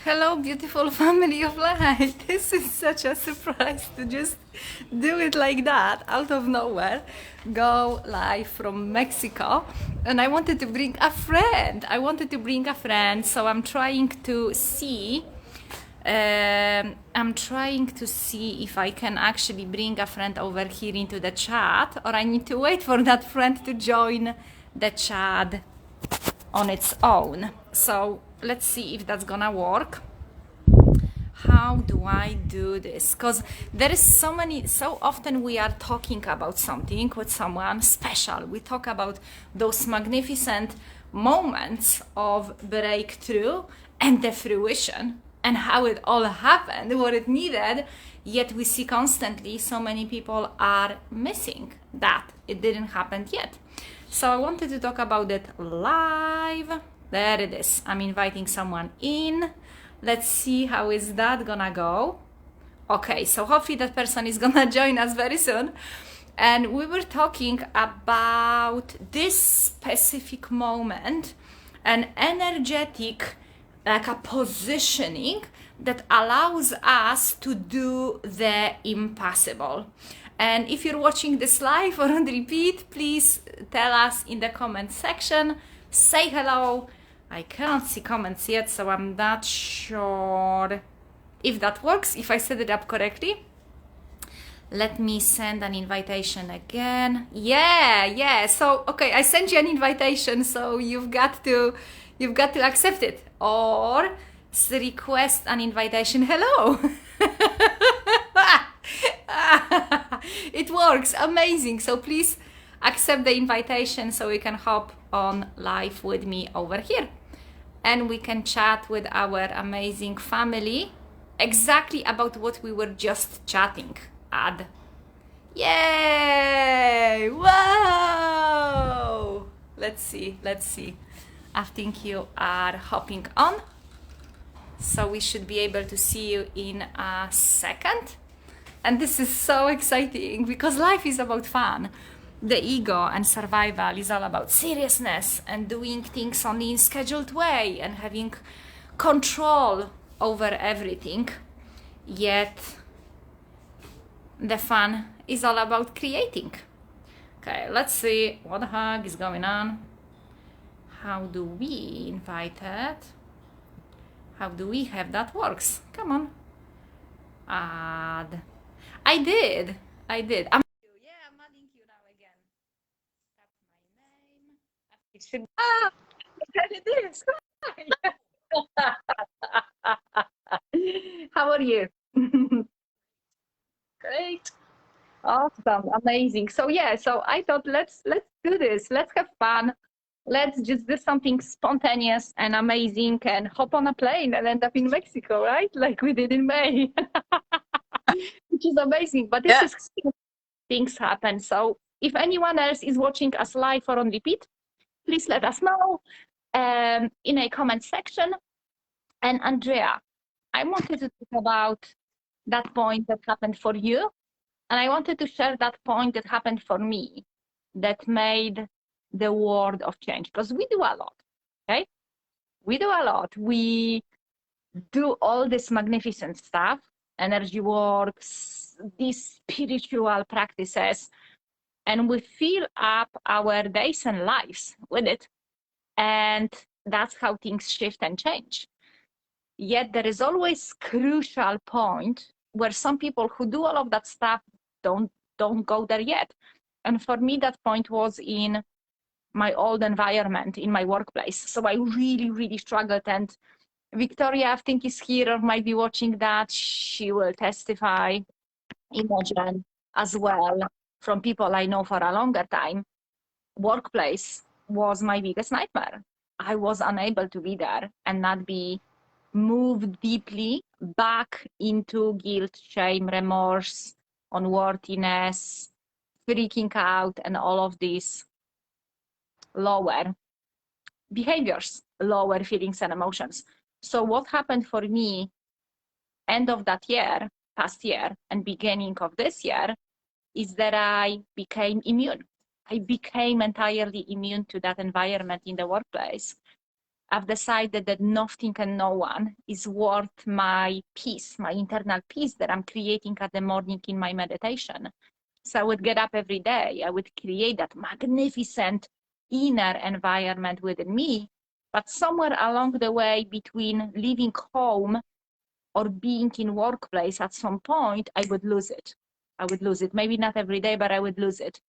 Hello, beautiful family of light. This is such a surprise to just do it like that out of nowhere. Go live from Mexico. And I wanted to bring a friend. So I'm trying to see if I can actually bring a friend over here into the chat, or I need to wait for that friend to join the chat on its own. So let's see if that's gonna work. How do I do this? Because there is so often we are talking about something with someone special. We talk about those magnificent moments of breakthrough and the fruition and how it all happened, what it needed. Yet we see constantly so many people are missing that it didn't happen yet. So I wanted to talk about it live. There it is. I'm inviting someone in. Let's see how is that gonna go. Okay, so hopefully that person is gonna join us very soon. And we were talking about this specific moment, an energetic, like a positioning that allows us to do the impossible. And if you're watching this live or on repeat, please tell us in the comment section, say hello. I cannot see comments yet, so I'm not sure if that works, if I set it up correctly. Let me send an invitation again. Yeah. So, okay, I sent you an invitation, so you've got to accept it or request an invitation. Hello. It works. Amazing. So please accept the invitation so you can hop on live with me over here. And we can chat with our amazing family exactly about what we were just chatting at. Yay! Whoa! Let's see. I think you are hopping on. So we should be able to see you in a second. And this is so exciting because life is about fun. The ego and survival is all about seriousness and doing things only in scheduled way and having control over everything. Yet the fun is all about creating. Okay, let's see what the heck is going on. How do we invite it? How do we have that works? Come on. Add. I did. I'm adding you now again. That's my name. It should. There it is. How are you? Great. Awesome. Amazing. So I thought let's do this. Let's have fun. Let's just do something spontaneous and amazing and hop on a plane and end up in Mexico, right? Like we did in May. Which is amazing. But this is things happen. So if anyone else is watching us live or on repeat, please let us know in a comment section. And Andrea, I wanted to talk about that point that happened for you. And I wanted to share that point that happened for me that made the world of change. Because we do a lot, okay? We do a lot. We do all this magnificent stuff, energy works, these spiritual practices, and we fill up our days and lives with it. And that's how things shift and change. Yet there is always crucial point where some people who do all of that stuff don't go there yet. And for me, that point was in my old environment, in my workplace. So I really struggled. And Victoria, I think, is here or might be watching that. She will testify, Imogen as well, from people I know for a longer time. Workplace was my biggest nightmare. I was unable to be there and not be moved deeply back into guilt, shame, remorse, unworthiness, freaking out, and all of these lower behaviors, lower feelings and emotions. So what happened for me end of that year, past year, and beginning of this year is that I became immune. I became entirely immune to that environment in the workplace. I've decided that nothing and no one is worth my peace, my internal peace that I'm creating at the morning in my meditation. So I would get up every day. I would create that magnificent inner environment within me. But somewhere along the way between leaving home or being in workplace, at some point, I would lose it. I would lose it. Maybe not every day, but I would lose it.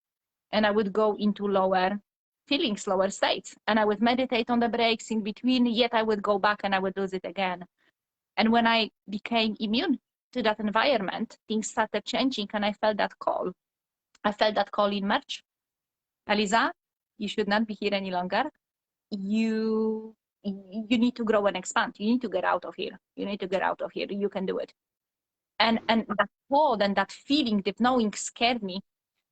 And I would go into lower feelings, lower states. And I would meditate on the breaks in between, yet I would go back and I would lose it again. And when I became immune to that environment, things started changing and I felt that call. I felt that call in March. Eliza, you should not be here any longer. You need to grow and expand. You need to get out of here. You need to get out of here. You can do it. And that thought and that feeling, that knowing scared me.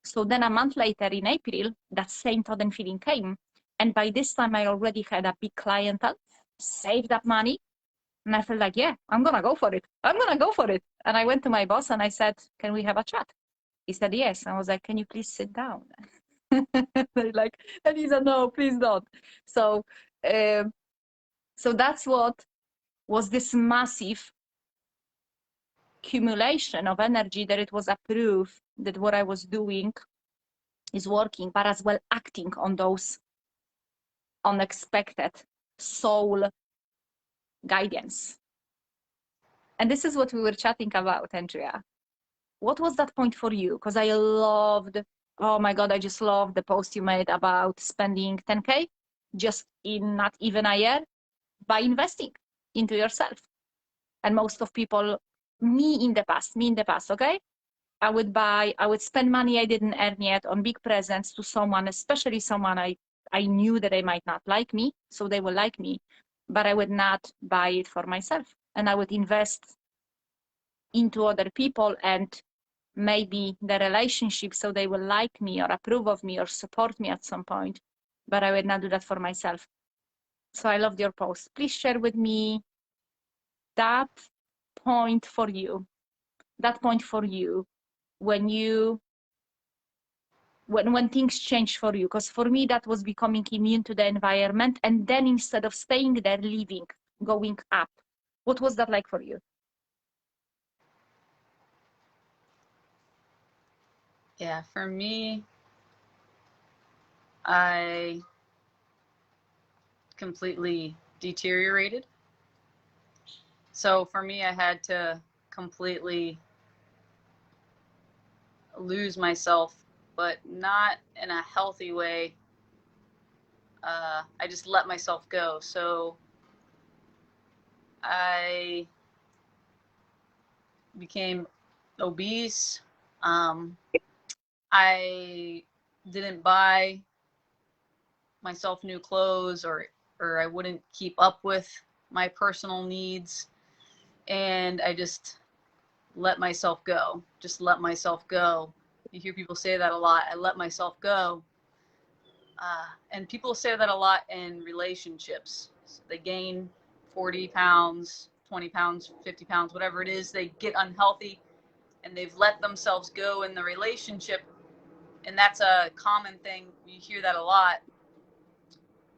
So then a month later in April, that same thought and feeling came. And by this time, I already had a big clientele, saved up money. And I felt like, yeah, I'm going to go for it. I'm going to go for it. And I went to my boss and I said, can we have a chat? He said, yes. I was like, can you please sit down? Like, and he said, no, please don't. So, so that's what was this massive accumulation of energy, that it was a proof that what I was doing is working, but as well acting on those unexpected soul guidance. And this is what we were chatting about, Andrea. What was that point for you? Because I loved, oh my God, I just loved the post you made about spending 10K just in not even a year by investing into yourself. And most of people, me in the past, okay? I would spend money I didn't earn yet on big presents to someone, especially someone I knew that they might not like me, so they will like me, but I would not buy it for myself. And I would invest into other people and maybe the relationship so they will like me or approve of me or support me at some point, but I would not do that for myself. So I loved your post. Please share with me that point for you, when things change for you. Because for me, that was becoming immune to the environment, and then instead of staying there, leaving, going up. What was that like for you? Yeah, for me, I completely deteriorated. So for me, I had to completely lose myself, but not in a healthy way. I just let myself go. So I became obese. I didn't buy myself new clothes, or I wouldn't keep up with my personal needs, and I just let myself go. Just let myself go. You hear people say that a lot. I let myself go. And people say that a lot in relationships. They gain 40 pounds, 20 pounds, 50 pounds, whatever it is. They get unhealthy and they've let themselves go in the relationship. And that's a common thing. You hear that a lot.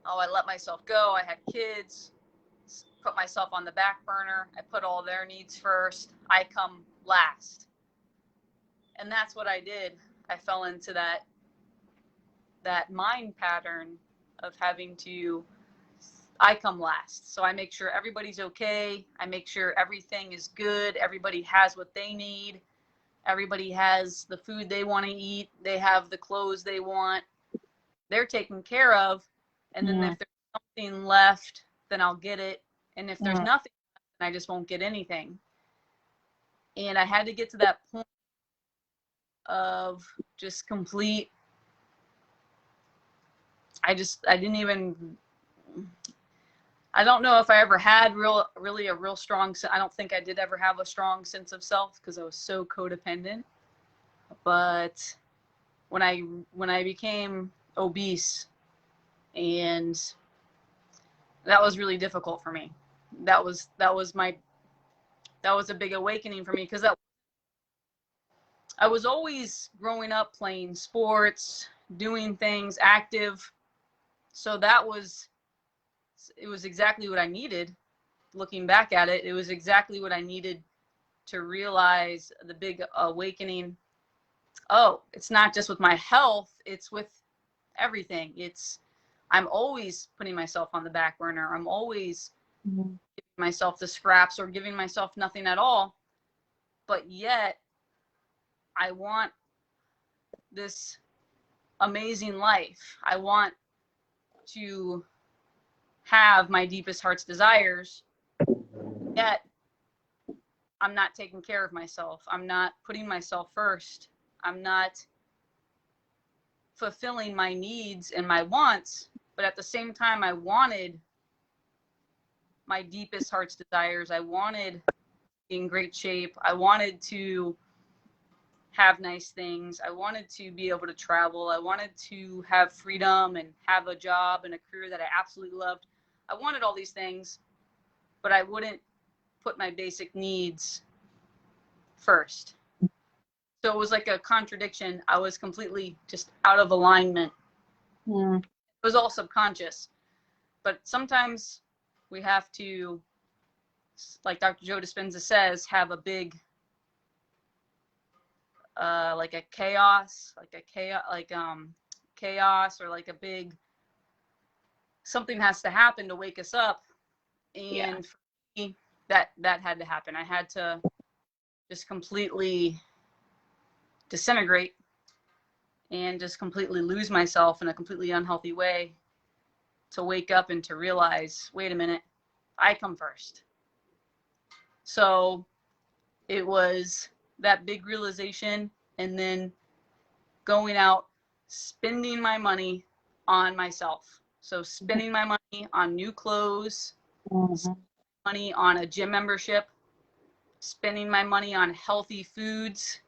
Oh, I let myself go. I had kids, put myself on the back burner. I put all their needs first. I come last. And that's what I did. I fell into that mind pattern of having to, I come last. So I make sure everybody's okay. I make sure everything is good. Everybody has what they need. Everybody has the food they want to eat. They have the clothes they want. They're taken care of. And then if there's something left, then I'll get it. And if there's nothing, then I just won't get anything. And I had to get to that point of just complete, I didn't even, I don't know if I ever had really a real strong, I don't think I did ever have a strong sense of self because I was so codependent. But when I became obese, and that was really difficult for me. That was a big awakening for me, because I was always growing up playing sports, doing things, active. So that was it was exactly what I needed. Looking back at it, it was exactly what I needed to realize the big awakening. Oh, it's not just with my health, it's with everything. I'm always putting myself on the back burner. I'm always giving myself the scraps or giving myself nothing at all. But yet I want this amazing life. I want to have my deepest heart's desires, yet I'm not taking care of myself. I'm not putting myself first. I'm not fulfilling my needs and my wants, but at the same time, I wanted my deepest heart's desires. I wanted to be in great shape. I wanted to have nice things. I wanted to be able to travel. I wanted to have freedom and have a job and a career that I absolutely loved. I wanted all these things, but I wouldn't put my basic needs first. So it was like a contradiction. I was completely just out of alignment. It was all subconscious. But sometimes we have to, like Dr. Joe Dispenza says, have a big, like a chaos, chaos, or like a big, something has to happen to wake us up. And for me, that had to happen. I had to just completely disintegrate and just completely lose myself in a completely unhealthy way to wake up and to realize, wait a minute, I come first. So it was that big realization, and then going out, spending my money on myself. So spending my money on new clothes, money on a gym membership, spending my money on healthy foods,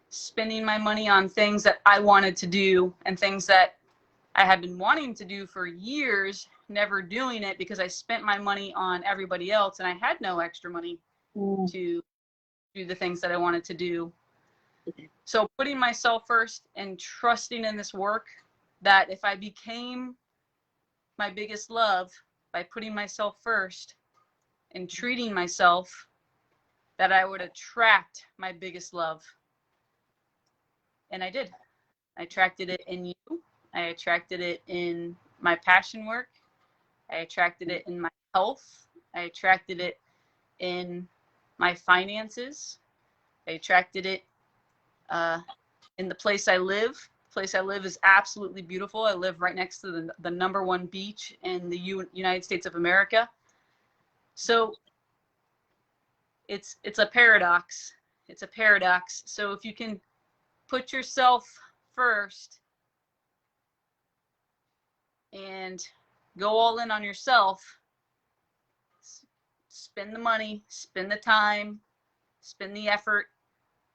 spending my money on things that I wanted to do and things that I had been wanting to do for years, never doing it because I spent my money on everybody else and I had no extra money to do the things that I wanted to do. So putting myself first and trusting in this work, that if I became my biggest love by putting myself first and treating myself, that I would attract my biggest love. And I did. I attracted it in you. I attracted it in my passion work. I attracted it in my health. I attracted it in my finances. I attracted it in the place I live. The place I live is absolutely beautiful. I live right next to the #1 beach in the United States of America. So it's a paradox. It's a paradox. So if you can put yourself first and go all in on yourself, spend the money, spend the time, spend the effort,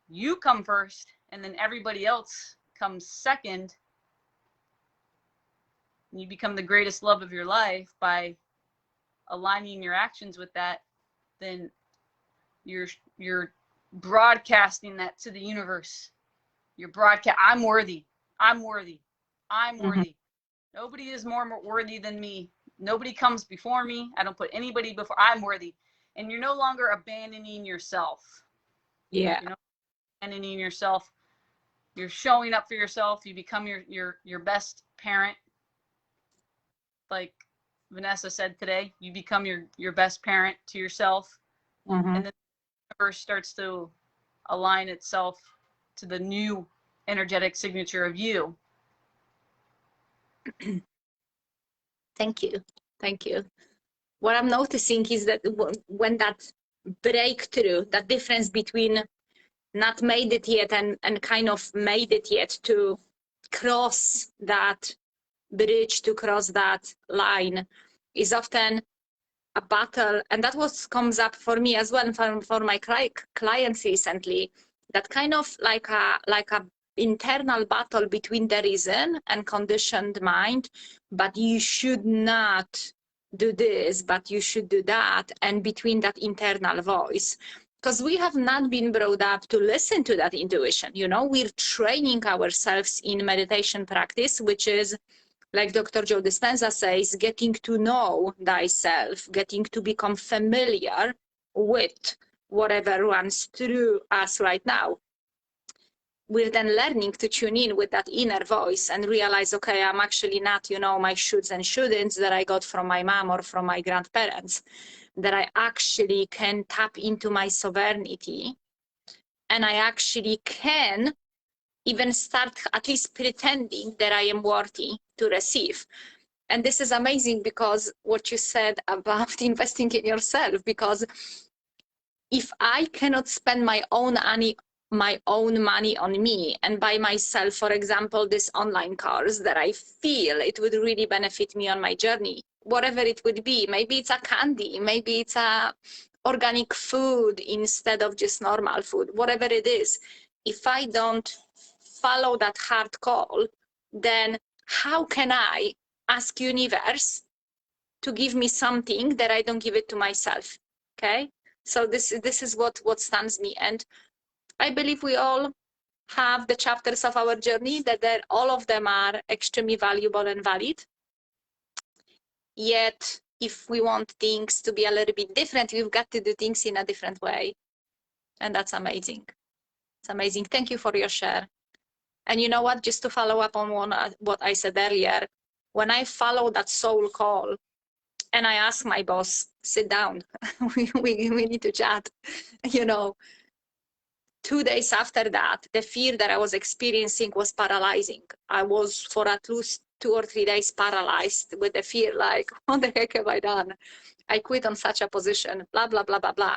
you come first, and then everybody else comes second. You become the greatest love of your life by aligning your actions with that. Then you're broadcasting that to the universe. You're I'm worthy. I'm worthy. I'm worthy. Nobody is more worthy than me. Nobody comes before me. I don't put anybody before. I'm worthy. And you're no longer abandoning yourself. Yeah. You're not abandoning yourself. You're showing up for yourself. You become your best parent. Like Vanessa said today, you become your best parent to yourself. And then the universe starts to align itself to the new energetic signature of you. Thank you. Thank you. What I'm noticing is that when that breakthrough, that difference between not made it yet and kind of made it yet, to cross that bridge, to cross that line, is often a battle. And that was comes up for me as well, for my clients recently, that kind of like a internal battle between the reason and conditioned mind, but you should not do this, but you should do that, and between that internal voice. Because we have not been brought up to listen to that intuition. You know, we're training ourselves in meditation practice, which is like Dr. Joe Dispenza says, getting to know thyself, getting to become familiar with whatever runs through us right now. We're then learning to tune in with that inner voice and realize, okay, I'm actually not, my shoulds and shouldn'ts that I got from my mom or from my grandparents, that I actually can tap into my sovereignty, and I actually can even start at least pretending that I am worthy to receive. And this is amazing, because what you said about investing in yourself, because if I cannot spend my own money on me and buy myself, for example, this online course that I feel it would really benefit me on my journey, whatever it would be, maybe it's a candy, maybe it's a organic food instead of just normal food, whatever it is, if I don't follow that hard call, then how can I ask universe to give me something that I don't give it to myself? Okay, so this is what stuns me. And I believe we all have the chapters of our journey that all of them are extremely valuable and valid. Yet if we want things to be a little bit different, we've got to do things in a different way, and that's amazing. It's amazing. Thank you for your share. And you know what, just to follow up on what I said earlier, when I follow that soul call and I ask my boss, sit down, we need to chat, 2 days after that, the fear that I was experiencing was paralyzing. I was for at least 2 or 3 days paralyzed with the fear, like, what the heck have I done? I quit on such a position, blah, blah, blah, blah, blah.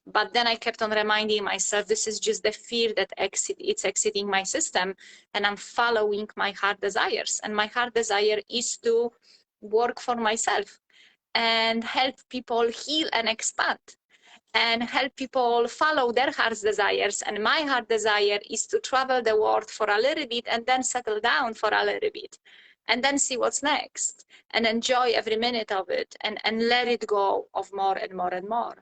But then I kept on reminding myself, this is just the fear that it's exiting my system, and I'm following my heart desires. And my heart desire is to work for myself and help people heal and expand and help people follow their heart's desires. And my heart desire is to travel the world for a little bit and then settle down for a little bit and then see what's next and enjoy every minute of it and let it go of more and more and more.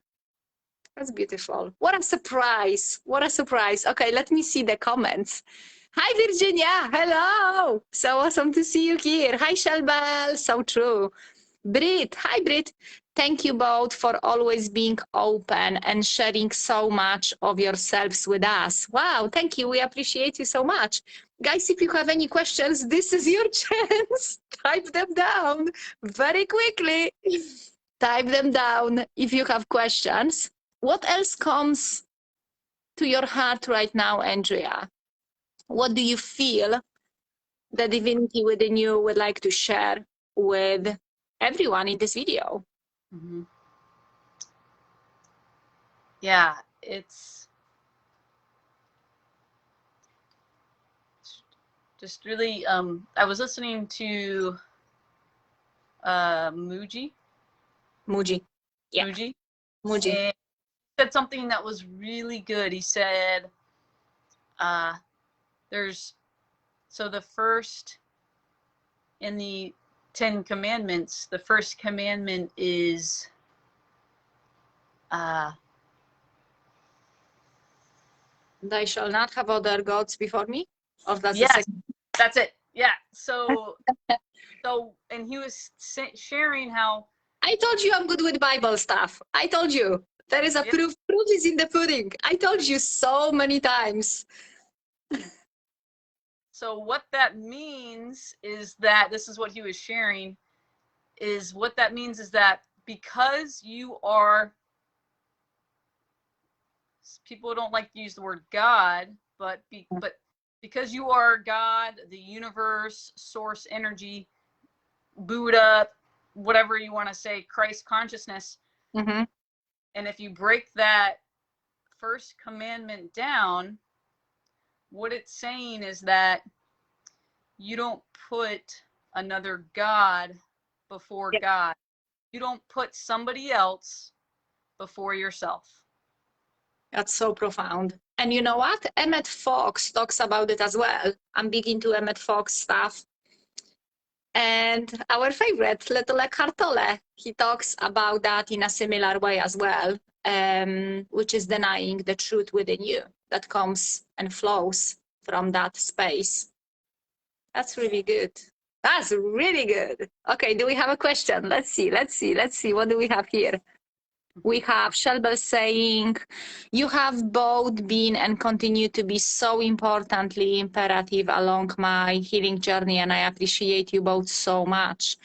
That's beautiful. What a surprise. What a surprise. Okay, let me see the comments. Hi, Virginia. Hello. So awesome to see you here. Hi, Shelbel. So true. Brit. Hi, Brit. Thank you both for always being open and sharing so much of yourselves with us. Wow, thank you. We appreciate you so much. Guys, if you have any questions, this is your chance. Type them down very quickly. Type them down if you have questions. What else comes to your heart right now, Andrea? What do you feel the divinity within you would like to share with everyone in this video? Mm-hmm. Yeah, it's just really, I was listening to Muji. Yeah. Muji. And he said something that was really good. He said, so the first in the 10 commandments, the first commandment is thou shalt not have other gods before me? Or that's yes, the second? That's it. Yeah. So and he was sharing how I told you I'm good with Bible stuff. I told you. There is a proof. Proof is in the pudding. I told you so many times. So what that means is that, this is what he was sharing, is what that means is that because you are, people don't like to use the word God, but because you are God, the universe, source energy, Buddha, whatever you want to say, Christ consciousness. Mm-hmm. And if you break that first commandment down, what it's saying is that you don't put another God before God. You don't put somebody else before yourself. That's so profound. And you know what? Emmett Fox talks about it as well. I'm big into Emmett Fox stuff. And our favorite, Little Eckhart Tolle, he talks about that in a similar way as well, which is denying the truth within you that comes and flows from that space. That's really good. That's really good. Okay, do we have a question? Let's see. What do we have here? We have Shelbel saying, you have both been and continue to be so importantly imperative along my healing journey, and I appreciate you both so much.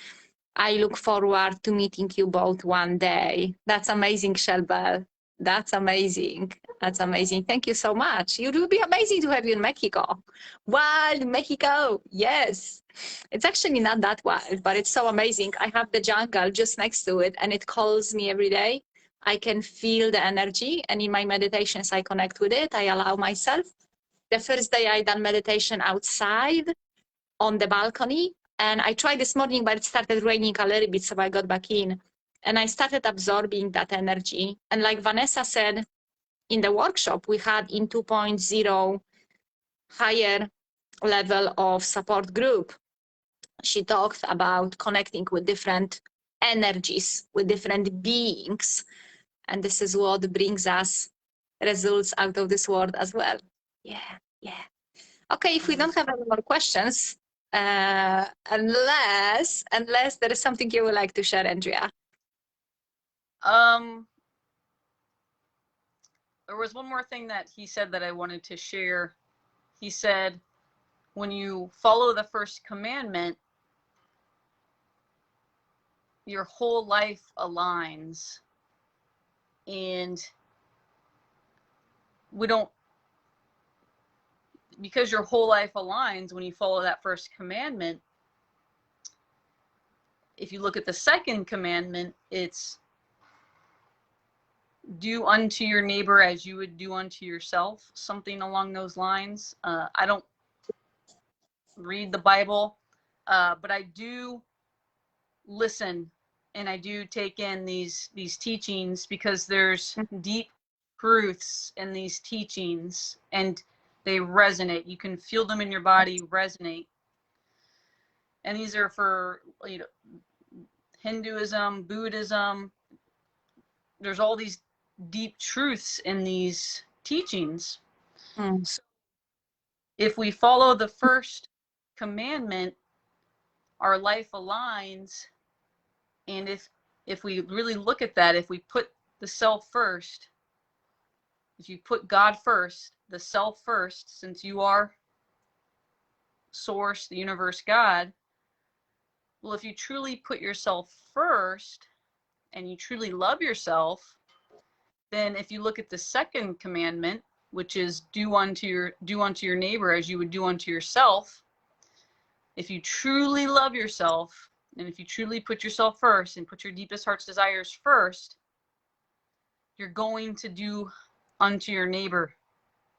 I look forward to meeting you both one day. That's amazing, Shelbel. That's amazing. That's amazing. Thank you so much. It would be amazing to have you in Mexico. Wild Mexico. Yes. It's actually not that wild, but it's so amazing. I have the jungle just next to it, and it calls me every day. I can feel the energy, and in my meditations, I connect with it. I allow myself. The first day I done meditation outside on the balcony, and I tried this morning, but it started raining a little bit, so I got back in. And I started absorbing that energy. And like Vanessa said, in the workshop, we had in 2.0 higher level of support group. She talked about connecting with different energies, with different beings. And this is what brings us results out of this world as well. Yeah, yeah. Okay, if we don't have any more questions, unless there is something you would like to share, Andrea. There was one more thing that he said that I wanted to share. He said, when you follow the first commandment, your whole life aligns. And because your whole life aligns when you follow that first commandment, if you look at the second commandment, it's do unto your neighbor as you would do unto yourself, something along those lines. I don't read the Bible, but I do listen and I do take in these teachings, because there's deep truths in these teachings and they resonate. You can feel them in your body resonate. And these are for, Hinduism, Buddhism. There's all these deep truths in these teachings. So if we follow the first commandment, our life aligns. And if we really look at that, if we put the self first, if you put God first, the self first, since you are source, the universe, God, well, if you truly put yourself first and you truly love yourself, then if you look at the second commandment, which is do unto your neighbor as you would do unto yourself, if you truly love yourself and if you truly put yourself first and put your deepest heart's desires first, you're going to do unto your neighbor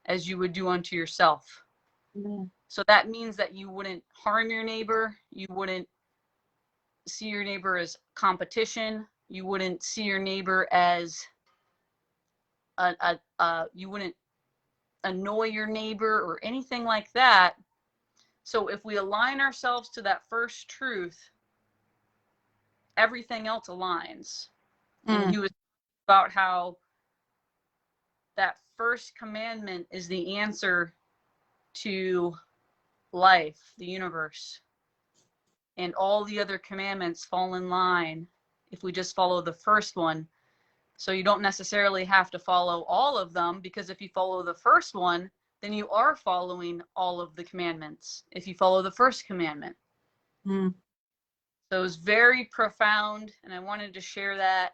as you would do unto yourself. So that means that you wouldn't harm your neighbor. You wouldn't see your neighbor as competition. You wouldn't see your neighbor as you wouldn't annoy your neighbor or anything like that. So if we align ourselves to that first truth, everything else aligns. And he was about how that first commandment is the answer to life, the universe. And all the other commandments fall in line if we just follow the first one. So you don't necessarily have to follow all of them, because if you follow the first one, then you are following all of the commandments if you follow the first commandment. So it was very profound, and I wanted to share that.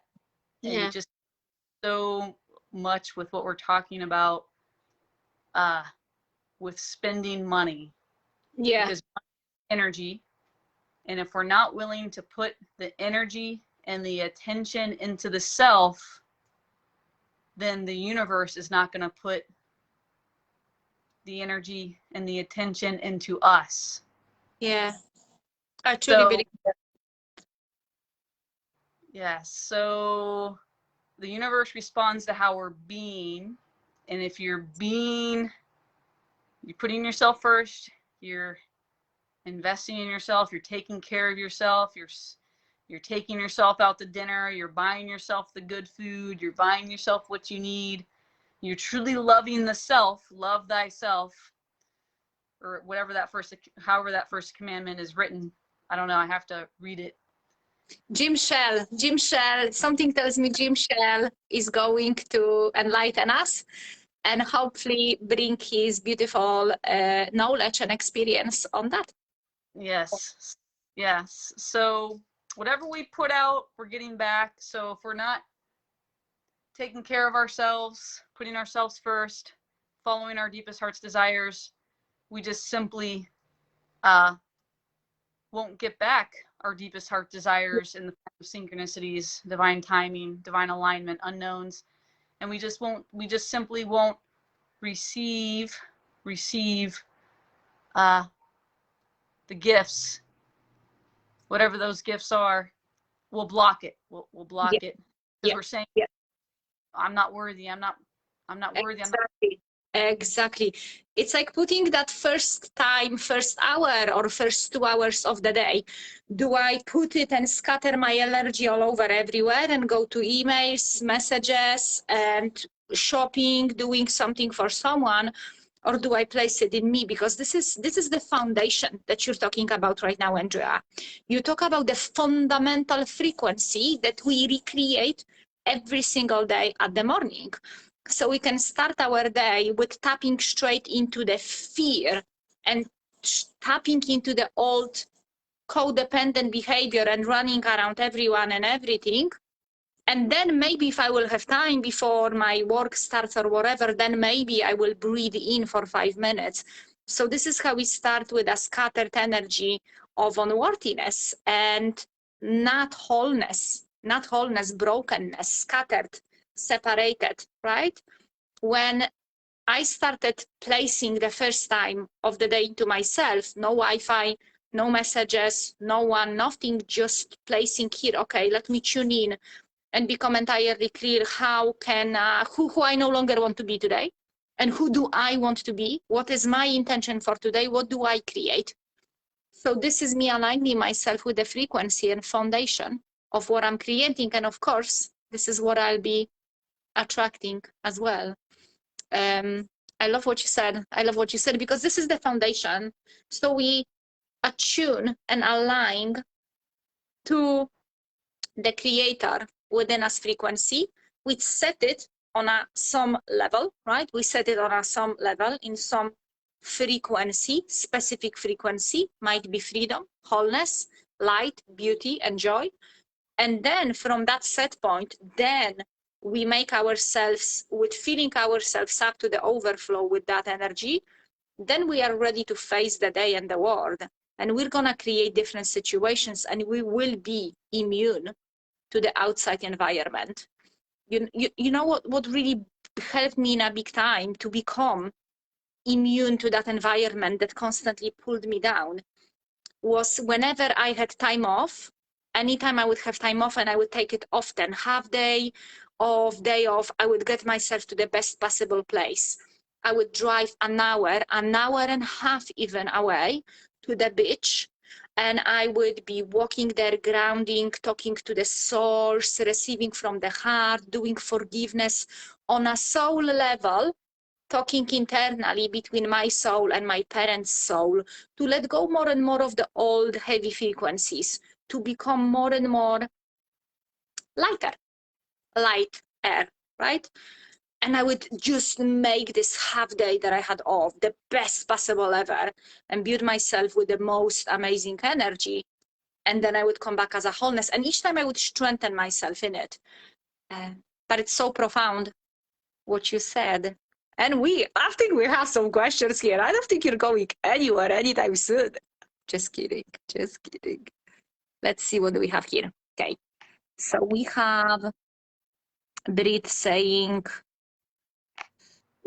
And just so much with what we're talking about with spending money. Because energy, and if we're not willing to put the energy and the attention into the self, then the universe is not going to put the energy and the attention into us. I truly believe that. So the universe responds to how we're being, and if you're putting yourself first, you're investing in yourself, you're taking care of yourself, you're taking yourself out to dinner, you're buying yourself the good food, you're buying yourself what you need, you're truly loving the self, love thyself, or however that first commandment is written. I don't know, I have to read it. Jim Shell, something tells me Jim Shell is going to enlighten us and hopefully bring his beautiful knowledge and experience on that. Yes, yes. So whatever we put out, we're getting back. So if we're not taking care of ourselves, putting ourselves first, following our deepest heart's desires, we just simply won't get back our deepest heart desires in the form of synchronicities, divine timing, divine alignment, unknowns, and we just simply won't receive the gifts, whatever those gifts are. We'll block it. We'll block it because we're saying, I'm not worthy. I'm not worthy. Exactly. Exactly. It's like putting that first hour or first 2 hours of the day. Do I put it and scatter my energy all over everywhere and go to emails, messages, and shopping, doing something for someone? Or do I place it in me? Because this is the foundation that you're talking about right now, Andrea. You talk about the fundamental frequency that we recreate every single day at the morning. So we can start our day with tapping straight into the fear and tapping into the old codependent behavior and running around everyone and everything. And then maybe if I will have time before my work starts or whatever, then maybe I will breathe in for 5 minutes. So this is how we start with a scattered energy of unworthiness and not wholeness, brokenness, scattered, separated, right? When I started placing the first time of the day into myself, no Wi-Fi, no messages, no one, nothing, just placing here, okay, let me tune in and become entirely clear how can, who I no longer want to be today, and who do I want to be? What is my intention for today? What do I create? So this is me aligning myself with the frequency and foundation of what I'm creating. And of course, this is what I'll be attracting as well. I love what you said. I love what you said, because this is the foundation. So we attune and align to the creator within us frequency. We set it on some level, right? We set it on some level in some frequency, specific frequency, might be freedom, wholeness, light, beauty, and joy. And then from that set point, then we make ourselves, with filling ourselves up to the overflow with that energy, then we are ready to face the day and the world. And we're gonna create different situations, and we will be immune to the outside environment. You know what really helped me in a big time to become immune to that environment that constantly pulled me down was whenever I had time off, anytime I would have time off, and I would take it often, half day off, I would get myself to the best possible place. I would drive an hour and a half even away to the beach, and I would be walking there, grounding, talking to the source, receiving from the heart, doing forgiveness on a soul level, talking internally between my soul and my parents' soul, to let go more and more of the old heavy frequencies, to become more and more light air, right? And I would just make this half day that I had off the best possible ever and build myself with the most amazing energy. And then I would come back as a wholeness. And each time I would strengthen myself in it. But it's so profound what you said. And I think we have some questions here. I don't think you're going anywhere anytime soon. Just kidding. Let's see what do we have here. Okay. So we have Brit saying,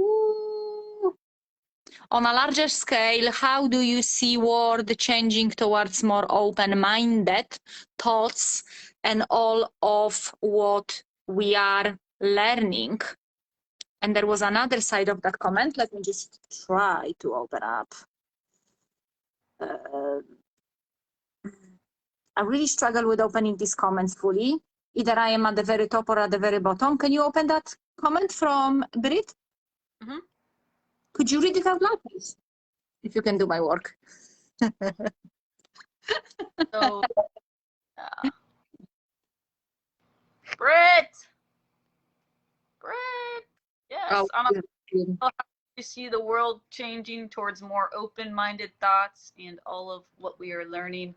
ooh, on a larger scale, how do you see world changing towards more open-minded thoughts and all of what we are learning? And there was another side of that comment. Let me just try to open up. I really struggle with opening these comments fully. Either I am at the very top or at the very bottom. Can you open that comment from Brit? Mm-hmm. Could you read it out loud, please? If you can do my work. So, uh, Britt, yes, Oh, on good, good. how you see the world changing towards more open-minded thoughts and all of what we are learning.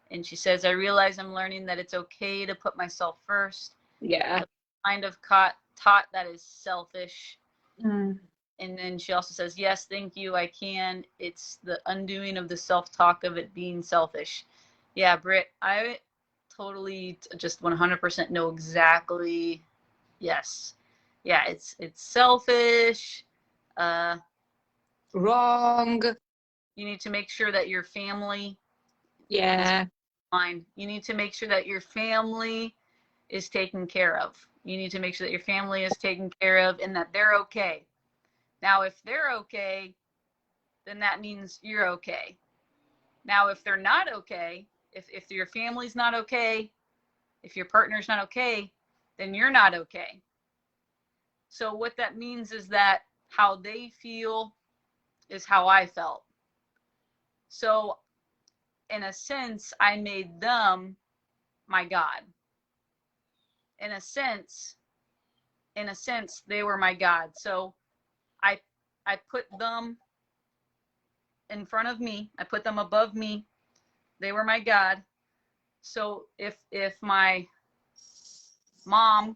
And she says, I realize I'm learning that it's okay to put myself first. Yeah. Kind of taught that is selfish. Mm. And then she also says, yes, thank you, I can. It's the undoing of the self-talk of it being selfish. Yeah, Britt, I totally just 100% know exactly. Yes. Yeah, it's selfish. Wrong. You need to make sure that your family Yeah. fine. You need to make sure that your family is taken care of. You need to make sure that your family is taken care of and that they're okay. Now, if they're okay, then that means you're okay. Now, if they're not okay, if your family's not okay, if your partner's not okay, then you're not okay. So what that means is that how they feel is how I felt. So in a sense, I made them my God. In a sense, they were my God. So I I put them in front of me. I put them above me. They were my God. So if my mom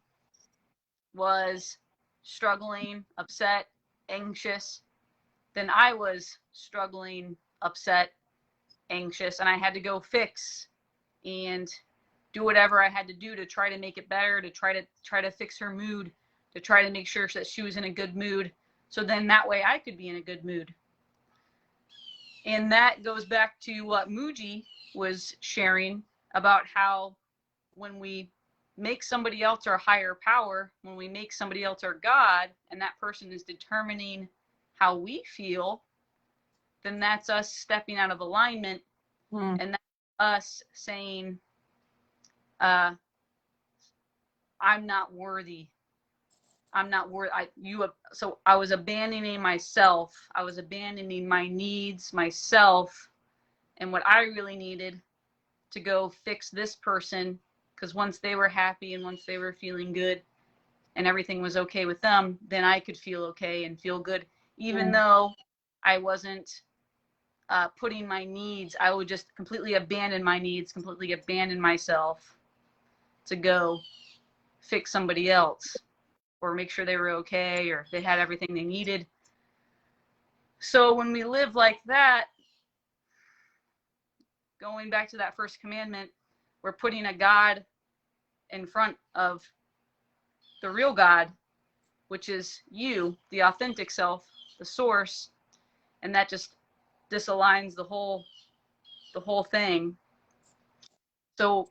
was struggling, upset, anxious, then I was struggling, upset, anxious, and I had to go fix and do whatever I had to do to try to make it better, to try to fix her mood, to try to make sure that she was in a good mood. So then that way I could be in a good mood. And that goes back to what Muji was sharing about how when we make somebody else our higher power, when we make somebody else our God, and that person is determining how we feel, then that's us stepping out of alignment. And that's us saying, I'm not worthy. I'm not worth. So I was abandoning myself. I was abandoning my needs, myself, and what I really needed to go fix this person. Because once they were happy and once they were feeling good and everything was okay with them, then I could feel okay and feel good, even though I wasn't putting my needs. I would just completely abandon my needs, completely abandon myself to go fix somebody else or make sure they were okay or they had everything they needed. So when we live like that, going back to that first commandment, we're putting a God in front of the real God, which is you, the authentic self, the source, and that just disaligns the whole thing. So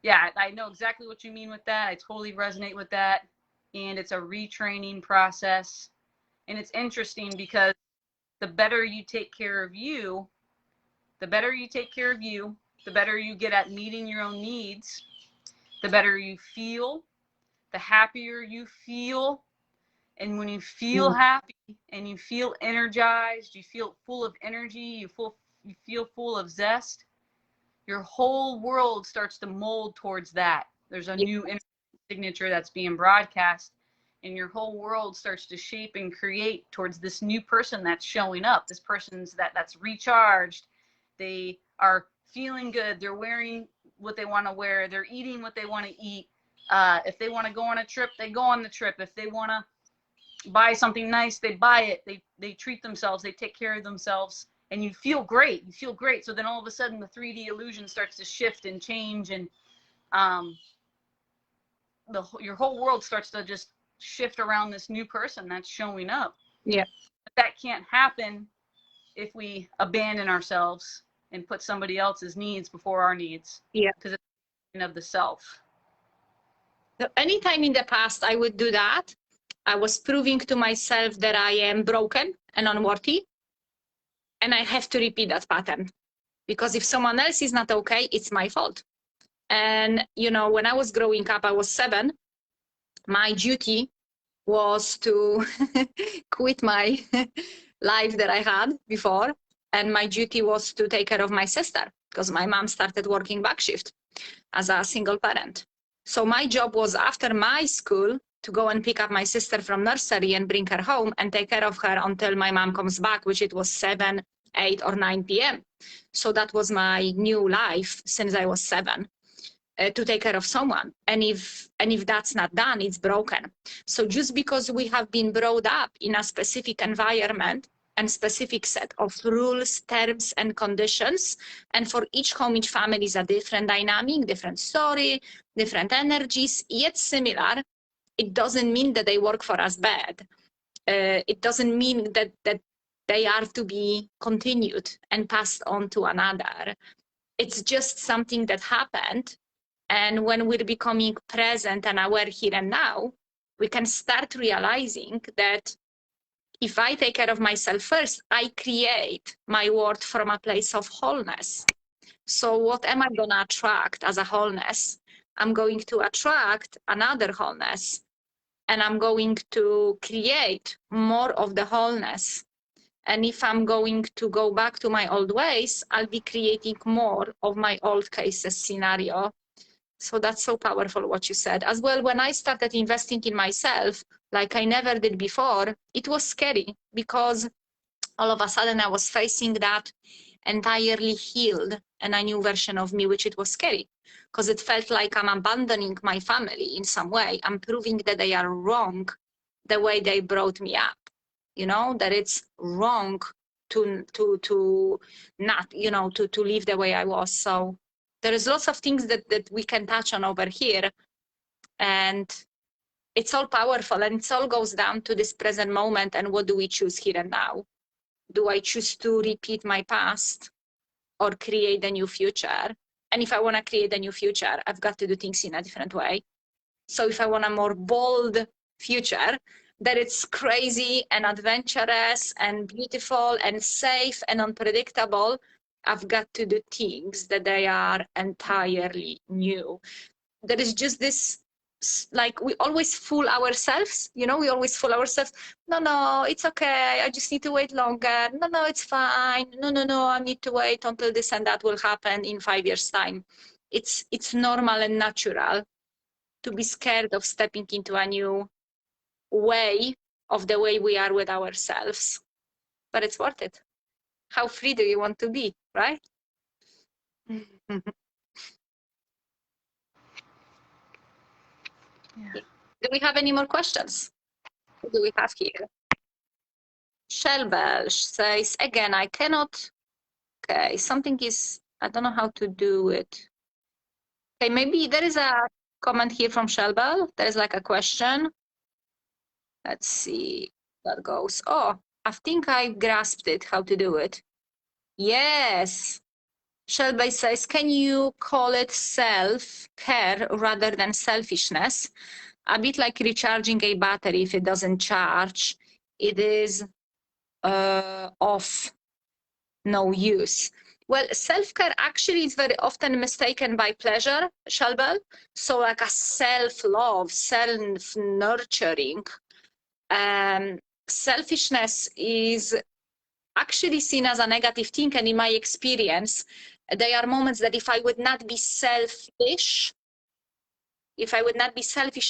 yeah, I know exactly what you mean with that. I totally resonate with that. And it's a retraining process. And it's interesting because the better you take care of you, the better you take care of you, the better you get at meeting your own needs, the better you feel, the happier you feel. And when you feel happy and you feel energized, you feel full of energy, you feel full of zest, your whole world starts to mold towards that. There's a new energy signature that's being broadcast, and your whole world starts to shape and create towards this new person that's showing up. This person's that's recharged. They are feeling good. They're wearing what they want to wear. They're eating what they want to eat. If they want to go on a trip, they go on the trip. If they want to buy something nice, they buy it. They treat themselves. They take care of themselves. And you feel great. You feel great. So then all of a sudden the 3D illusion starts to shift and change, and your whole world starts to just shift around this new person that's showing up. Yeah. But that can't happen if we abandon ourselves and put somebody else's needs before our needs. Yeah. Because it's of the self. So anytime in the past I would do that, I was proving to myself that I am broken and unworthy. And I have to repeat that pattern, because if someone else is not okay, it's my fault. And, you know, when I was growing up, I was 7. My duty was to quit my life that I had before and my duty was to take care of my sister because my mom started working back shift as a single parent. So my job was after my school to go and pick up my sister from nursery and bring her home and take care of her until my mom comes back, which it was 7, 8 or 9 p.m. So that was my new life since I was 7. To take care of someone, and if that's not done, it's broken. So just because we have been brought up in a specific environment and specific set of rules, terms, and conditions, and for each home, each family is a different dynamic, different story, different energies, yet similar, it doesn't mean that they work for us bad. It doesn't mean that they are to be continued and passed on to another. It's just something that happened. And when we're becoming present and aware here and now, we can start realizing that if I take care of myself first, I create my world from a place of wholeness. So what am I going to attract as a wholeness? I'm going to attract another wholeness, and I'm going to create more of the wholeness. And if I'm going to go back to my old ways, I'll be creating more of my old cases scenario. So that's so powerful what you said. As well, when I started investing in myself, like I never did before, it was scary because all of a sudden I was facing that entirely healed and a new version of me, which it was scary because it felt like I'm abandoning my family in some way. I'm proving that they are wrong the way they brought me up, you know, that it's wrong to not, you know, to live the way I was. So there is lots of things that we can touch on over here, and it's all powerful, and it all goes down to this present moment. And what do we choose here and now? Do I choose to repeat my past or create a new future? And if I want to create a new future, I've got to do things in a different way. So if I want a more bold future, that it's crazy and adventurous and beautiful and safe and unpredictable, I've got to do things that they are entirely new. There is just this, like, we always fool ourselves, you know, we always fool ourselves. No, it's okay. I just need to wait longer. No, it's fine. No, I need to wait until this and that will happen in 5 years' time. It's normal and natural to be scared of stepping into a new way of the way we are with ourselves, but it's worth it. How free do you want to be, right? Yeah. Do we have any more questions? What do we have here? Shelbel says, again, I cannot, okay, something is, I don't know how to do it. Okay, maybe there is a comment here from Shelbel. There's like a question. Let's see that goes. Oh, I think I grasped it, how to do it. Yes. Shelby says, can you call it self-care rather than selfishness? A bit like recharging a battery. If it doesn't charge, it is off, no use. Well, self-care actually is very often mistaken by pleasure, Shelby. So like a self-love, self-nurturing. Selfishness is actually seen as a negative thing, and in my experience, there are moments that if I would not be selfish,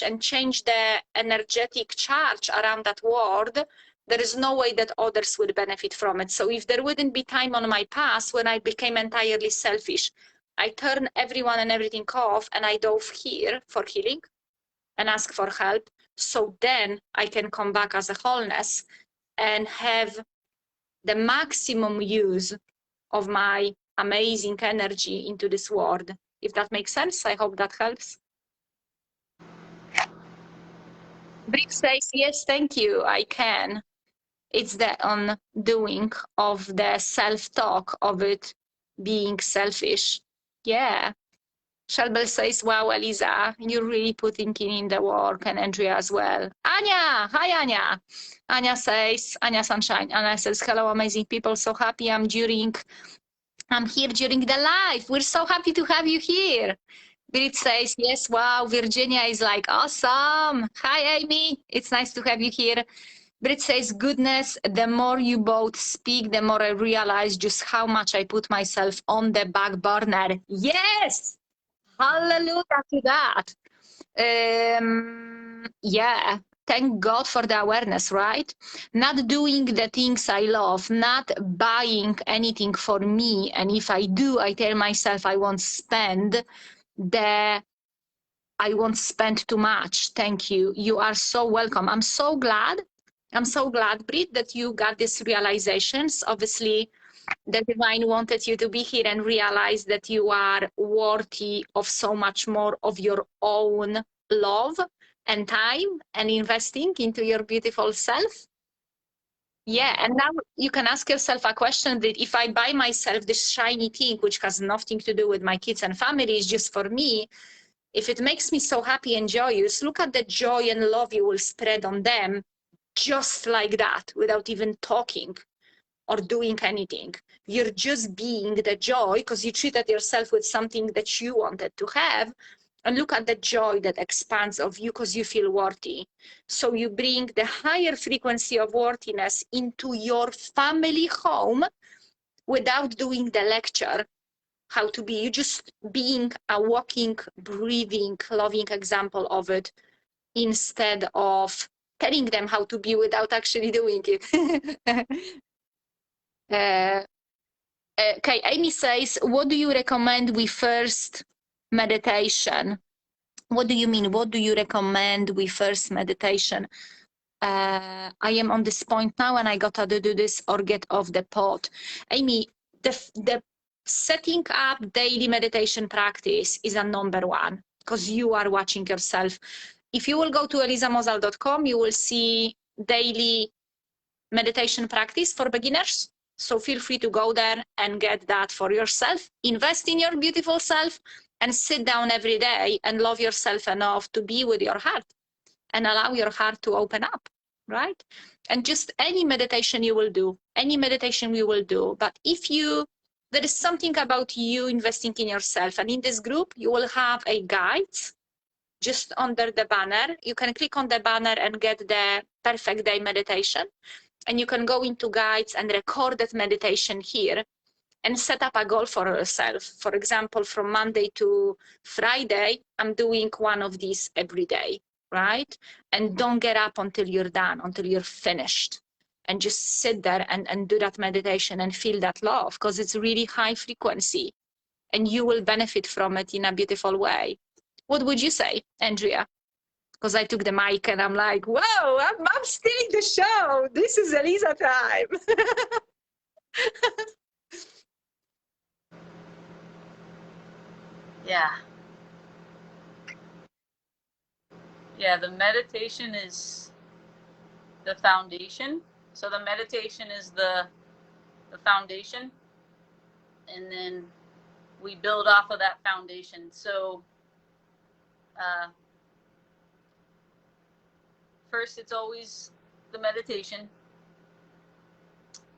and change the energetic charge around that word, there is no way that others would benefit from it. So if there wouldn't be time on my past when I became entirely selfish, I turned everyone and everything off, and I dove here for healing and ask for help. So then I can come back as a wholeness and have the maximum use of my amazing energy into this world. If that makes sense, I hope that helps. Brick says, yes, thank you, I can. It's the undoing of the self-talk of it being selfish. Yeah. Shelbel says, wow, Eliza, you're really putting in the work, and Andrea as well. Anya, hi, Anya. Anya says, Anya Sunshine, Anya says, hello, amazing people, so happy I'm here during the live. We're so happy to have you here. Brit says, yes, wow, Virginia is like, awesome. Hi, Amy. It's nice to have you here. Brit says, goodness, the more you both speak, the more I realize just how much I put myself on the back burner. Yes! Hallelujah to that. Yeah, thank God for the awareness, right? Not doing the things I love, not buying anything for me. And if I do, I tell myself I won't spend too much. Thank you. You are so welcome. I'm so glad, Brit, that you got these realizations. Obviously, the divine wanted you to be here and realize that you are worthy of so much more of your own love and time and investing into your beautiful self. Yeah, and now you can ask yourself a question that if I buy myself this shiny thing, which has nothing to do with my kids and family, is just for me, if it makes me so happy and joyous, look at the joy and love you will spread on them just like that, without even talking or doing anything. You're just being the joy because you treated yourself with something that you wanted to have. And look at the joy that expands of you because you feel worthy. So you bring the higher frequency of worthiness into your family home without doing the lecture how to be. You just being a walking, breathing, loving example of it instead of telling them how to be without actually doing it. Okay, Amy says, what do you recommend we first meditation? What do you mean? What do you recommend we first meditation? I am on this point now and I gotta do this or get off the pot. Amy, the setting up daily meditation practice is a number one because you are watching yourself. If you will go to elizamozal.com, you will see daily meditation practice for beginners. So feel free to go there and get that for yourself. Invest in your beautiful self and sit down every day and love yourself enough to be with your heart and allow your heart to open up, right? And just any meditation you will do, but if there is something about you investing in yourself, and in this group, you will have a guide just under the banner. You can click on the banner and get the perfect day meditation. And you can go into guides and record that meditation here and set up a goal for yourself. For example, from Monday to Friday, I'm doing one of these every day, right? And don't get up until you're done, until you're finished. And just sit there and do that meditation and feel that love because it's really high frequency and you will benefit from it in a beautiful way. What would you say, Andrea? Because I took the mic and I'm like, whoa, I'm stealing the show. This is Eliza time. Yeah. Yeah, the meditation is the foundation. So the meditation is the foundation, and then we build off of that foundation. So first, it's always the meditation.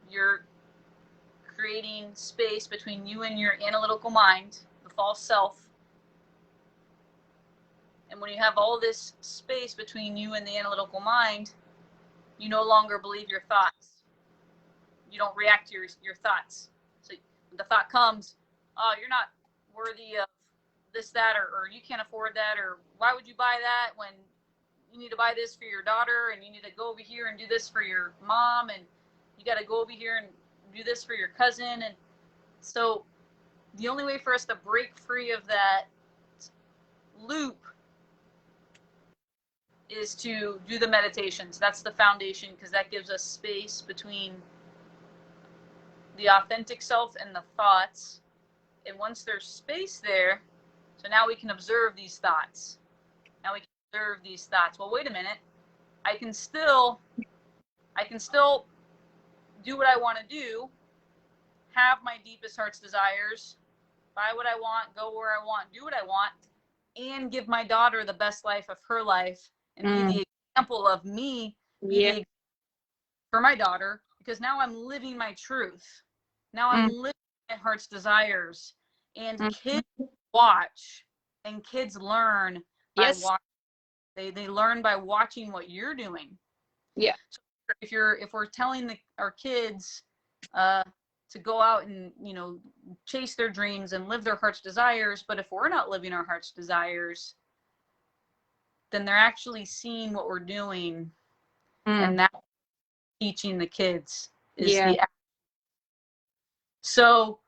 You're creating space between you and your analytical mind, the false self. And when you have all this space between you and the analytical mind, you no longer believe your thoughts. You don't react to your thoughts. So when the thought comes, oh, you're not worthy of this, that, or you can't afford that, or why would you buy that when you need to buy this for your daughter, and you need to go over here and do this for your mom, and you got to go over here and do this for your cousin. And so the only way for us to break free of that loop is to do the meditations. That's the foundation, because that gives us space between the authentic self and the thoughts. And once there's space there, so now we can observe these thoughts. Well, wait a minute. I can still do what I want to do, have my deepest heart's desires, buy what I want, go where I want, do what I want, and give my daughter the best life of her life and be the example of me for my daughter, because now I'm living my truth. Now I'm living my heart's desires. And kids watch and kids learn by watching. They learn by watching what you're doing. Yeah. So if we're telling our kids to go out and, you know, chase their dreams and live their heart's desires, but if we're not living our heart's desires, then they're actually seeing what we're doing, and that's teaching the kids is so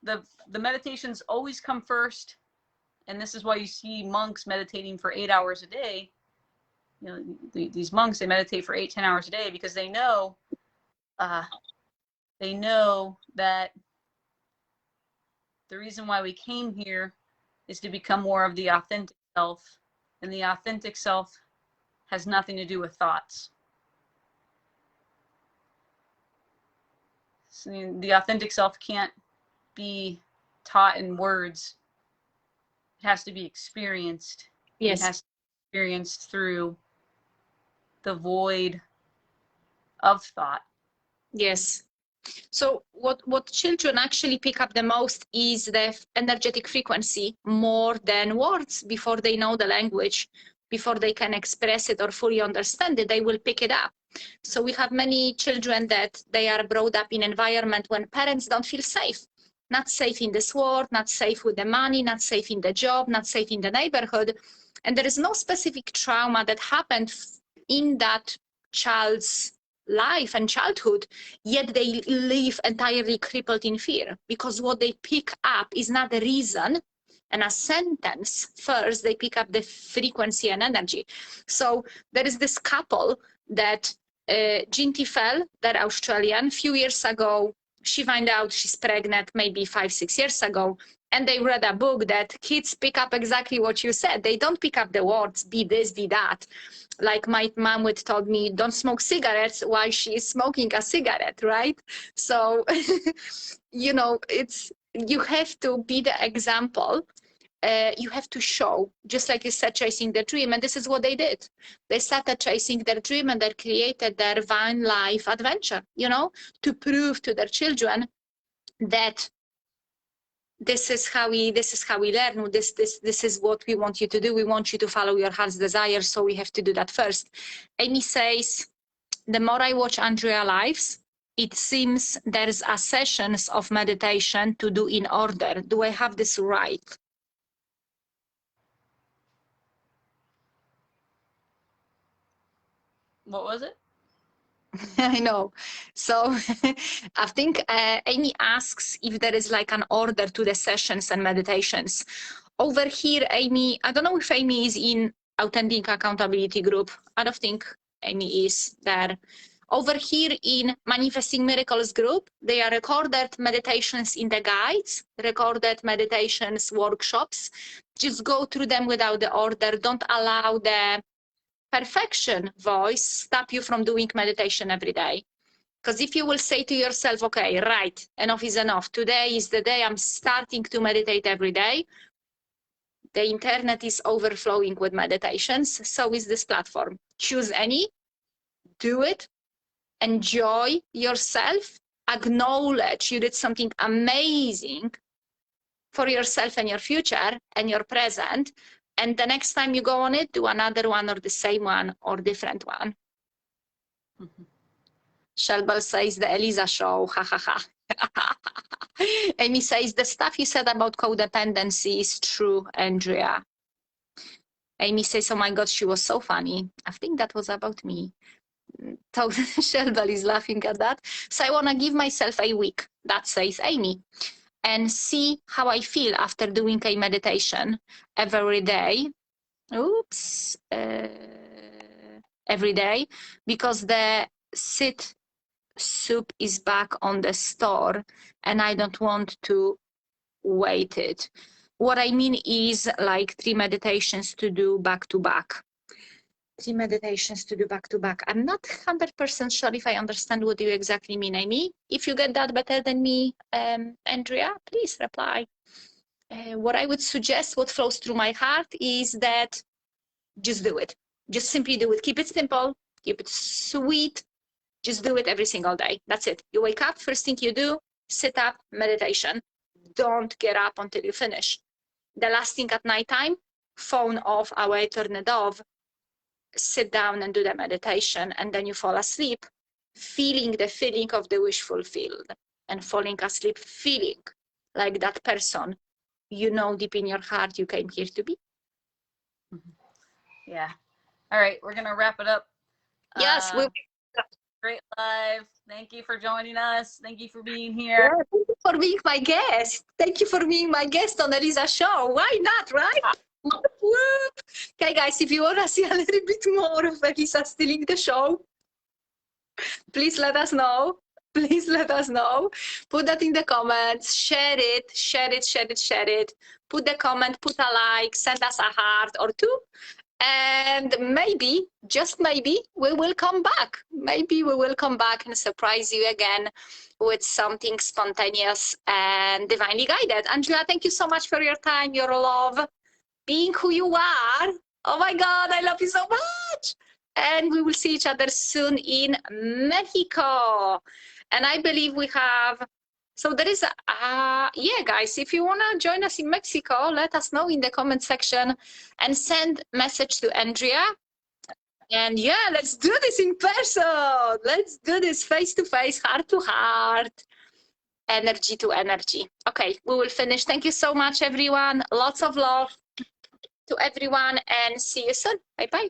the meditations always come first, and this is why you see monks meditating for 8 hours a day. You know, these monks, they meditate for 8-10 hours a day because they know that the reason why we came here is to become more of the authentic self, and the authentic self has nothing to do with thoughts. So the authentic self can't be taught in words. It has to be experienced. Yes. It has to be experienced through the void of thought. Yes. So what children actually pick up the most is the energetic frequency more than words. Before they know the language, before they can express it or fully understand it, they will pick it up. So we have many children that they are brought up in an environment when parents don't feel safe. Not safe in this world, not safe with the money, not safe in the job, not safe in the neighborhood. And there is no specific trauma that happened in that child's life and childhood, yet they live entirely crippled in fear, because what they pick up is not a reason and a sentence. First, they pick up the frequency and energy. So there is this couple that Jinty Fell, that Australian, few years ago, she found out she's pregnant maybe 5-6 years ago, and they read a book that kids pick up exactly what you said. They don't pick up the words, be this, be that. Like my mom would told me, don't smoke cigarettes while she's smoking a cigarette, right? So, you know, you have to be the example. You have to show, just like you said, chasing the dream. And this is what they did. They started chasing their dream, and they created their Vine Life adventure, you know, to prove to their children that this is how we learn. This is what we want you to do. We want you to follow your heart's desire. So we have to do that first. Amy says, the more I watch Andrea lives, it seems there's a sessions of meditation to do in order. Do I have this right? What was it? I know. So I think Amy asks if there is like an order to the sessions and meditations. Over here, Amy, I don't know if Amy is in Authentic Accountability Group. I don't think Amy is there. Over here in Manifesting Miracles group, they are recorded meditations in the guides, recorded meditations, workshops. Just go through them without the order. Don't allow the perfection voice stop you from doing meditation every day. Because if you will say to yourself, okay, right, enough is enough. Today is the day I'm starting to meditate every day. The internet is overflowing with meditations. So is this platform. Choose any, do it, enjoy yourself, acknowledge you did something amazing for yourself and your future and your present. And the next time you go on it, do another one or the same one or different one. Mm-hmm. Shelbel says the Eliza show, ha ha ha. Amy says the stuff you said about codependency is true, Andrea. Amy says, oh my God, she was so funny. I think that was about me. So Shelbel is laughing at that. So I want to give myself a week, that says Amy, and see how I feel after doing a meditation every day. Oops. Every day, because the sit soup is back on the store and I don't want to wait it. What I mean is like 3 meditations to do back to back. 3 meditations to do back to back. I'm not 100% sure if I understand what you exactly mean, Amy. If you get that better than me, Andrea, please reply. What I would suggest, what flows through my heart, is that just do it. Just simply do it. Keep it simple. Keep it sweet. Just do it every single day. That's it. You wake up, first thing you do, sit up, meditation. Don't get up until you finish. The last thing at nighttime, phone off, away, turn it off. sit down and do the meditation, and then you fall asleep, feeling the feeling of the wish fulfilled, and falling asleep feeling like that person you know deep in your heart you came here to be. Yeah. All right, we're gonna wrap it up. Yes, great live. Thank you for joining us. Thank you for being here. Yeah, thank you for being my guest. Thank you for being my guest on Eliza's show. Why not, right? Okay, guys, if you want to see a little bit more of Eliza stealing the show, please let us know. Please let us know. Put that in the comments. Share it, share it, share it, share it. Put the comment, put a like, send us a heart or two. And maybe, just maybe, we will come back. Maybe we will come back and surprise you again with something spontaneous and divinely guided. Andrea, thank you so much for your time, your love, being who you are. Oh my God, I love you so much. And we will see each other soon in Mexico. And I believe we have, so there is, yeah, guys, if you want to join us in Mexico, let us know in the comment section and send message to Andrea. And yeah, let's do this in person. Let's do this face to face, heart to heart, energy to energy. Okay, we will finish. Thank you so much, everyone. Lots of love to everyone, and see you soon. Bye-bye.